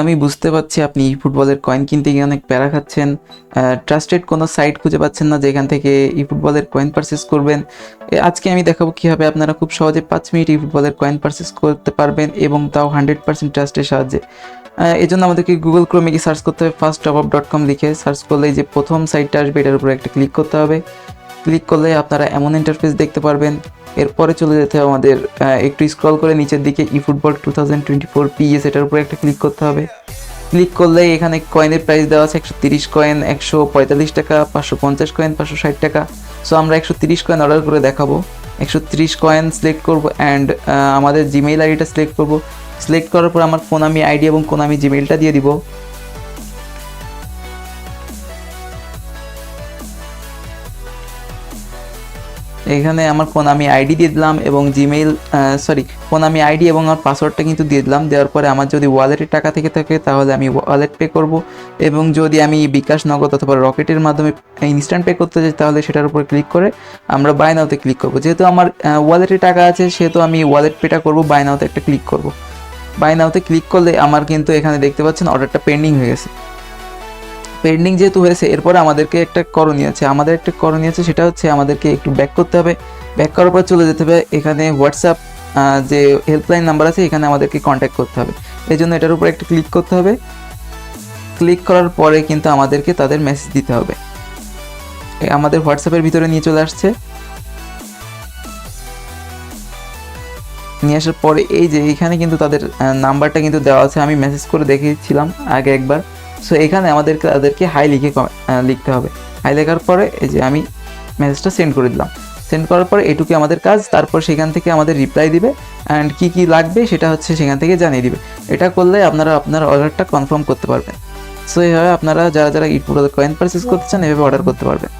আমি বুঝতে পারছি আপনি ই ফুটবলের কয়েন কিনতে গিয়ে অনেক প্যারা খাচ্ছেন, ট্রাস্টেড কোনো সাইট খুঁজে পাচ্ছেন না যেখান থেকে ই ফুটবলের কয়েন পারচেস করবেন। আজকে আমি দেখাবো কীভাবে আপনারা খুব সহজে 5 মিনিট ই ফুটবলের কয়েন পারচেস করতে পারবেন এবং তাও 100% ট্রাস্টের সাহায্যে। এই জন্য আমাদেরকে গুগল ক্রোমে গিয়ে সার্চ করতে হবে firsttopup.com লিখে। সার্চ করলেই যে প্রথম সাইটটা আসবে এটার উপরে একটা ক্লিক করতে হবে। ক্লিক করলে আপনারা এমন ইন্টারফেস দেখতে পারবেন। এরপরে চলে যেতে হবে আমাদের একটু স্ক্রল করে নিচের দিকে eFootball 2024 PS এটার উপরে একটা ক্লিক করতে হবে। ক্লিক করলেই এখানে কয়েনের প্রাইস দেওয়া আছে 130 কয়েন, 145 টাকা, 550 কয়েন, 560 টাকা। সো আমরা 130 কয়েন অর্ডার করে দেখাবো। 130 কয়েন সিলেক্ট করবো অ্যান্ড আমাদের জিমেইল আইডিটা সিলেক্ট করবো। সিলেক্ট করার পর আমার কোনামি আইডি এবং কোনামি জিমেইলটা দিয়ে দিব। এখানে আমার কোনামি আইডি দিয়ে দিলাম এবং জিমেইল কোনামি আইডি এবং আমার পাসওয়ার্ডটা কিন্তু দিয়ে দিলাম। দেওয়ার পরে আমার যদি ওয়ালেটের টাকা থেকে থাকে তাহলে আমি ওয়ালেট পে করব, এবং যদি আমি বিকাশ, নগদ অথবা রকেটের মাধ্যমে ইনস্ট্যান্ট পে করতে চাই তাহলে সেটার উপর ক্লিক করে আমরা বাই নাওতে ক্লিক করব। যেহেতু আমার ওয়ালেটে টাকা আছে সেহেতু আমি ওয়ালেট পেটা করব, বাই নাওতে একটা ক্লিক করব। বাই নাওতে ক্লিক করলে আমার কিন্তু এখানে দেখতে পাচ্ছেন অর্ডারটা পেন্ডিং হয়ে গেছে। পেন্ডিং যেহেতু হয়েছে এরপরে আমাদেরকে একটা করণীয় আছে, সেটা হচ্ছে আমাদেরকে একটু ব্যাক করতে হবে। ব্যাক করার পর চলে যেতে হবে এখানে হোয়াটসঅ্যাপ যে হেল্পলাইন নাম্বার আছে এখানে আমাদেরকে কন্ট্যাক্ট করতে হবে। এই জন্য এটার উপর একটা ক্লিক করতে হবে। ক্লিক করার পরে কিন্তু আমাদেরকে তাদের মেসেজ দিতে হবে। আমাদের হোয়াটসঅ্যাপের ভিতরে নিয়ে চলে আসছে। নিয়ে আসার পরে এই যে এখানে কিন্তু তাদের নাম্বারটা কিন্তু দেওয়া আছে, আমি মেসেজ করে দেখিয়েছিলাম আগে একবার। সো এখানে তাদেরকে হাই লিখে লিখতে হবে। হাই লেখার পরে এই যে আমি মেসেজটা সেন্ড করে দিলাম। সেন্ড করার পরে এটুকু আমাদের কাজ। তারপর সেখান থেকে আমাদের রিপ্লাই দিবে অ্যান্ড কী লাগবে সেটা হচ্ছে সেখান থেকে জানিয়ে দিবে। এটা করলে আপনারা আপনার অর্ডারটা কনফার্ম করতে পারবেন। সো এইভাবে আপনারা যারা ই ফুটবল কয়েন পারচেস করতে চান এভাবে অর্ডার করতে পারবেন।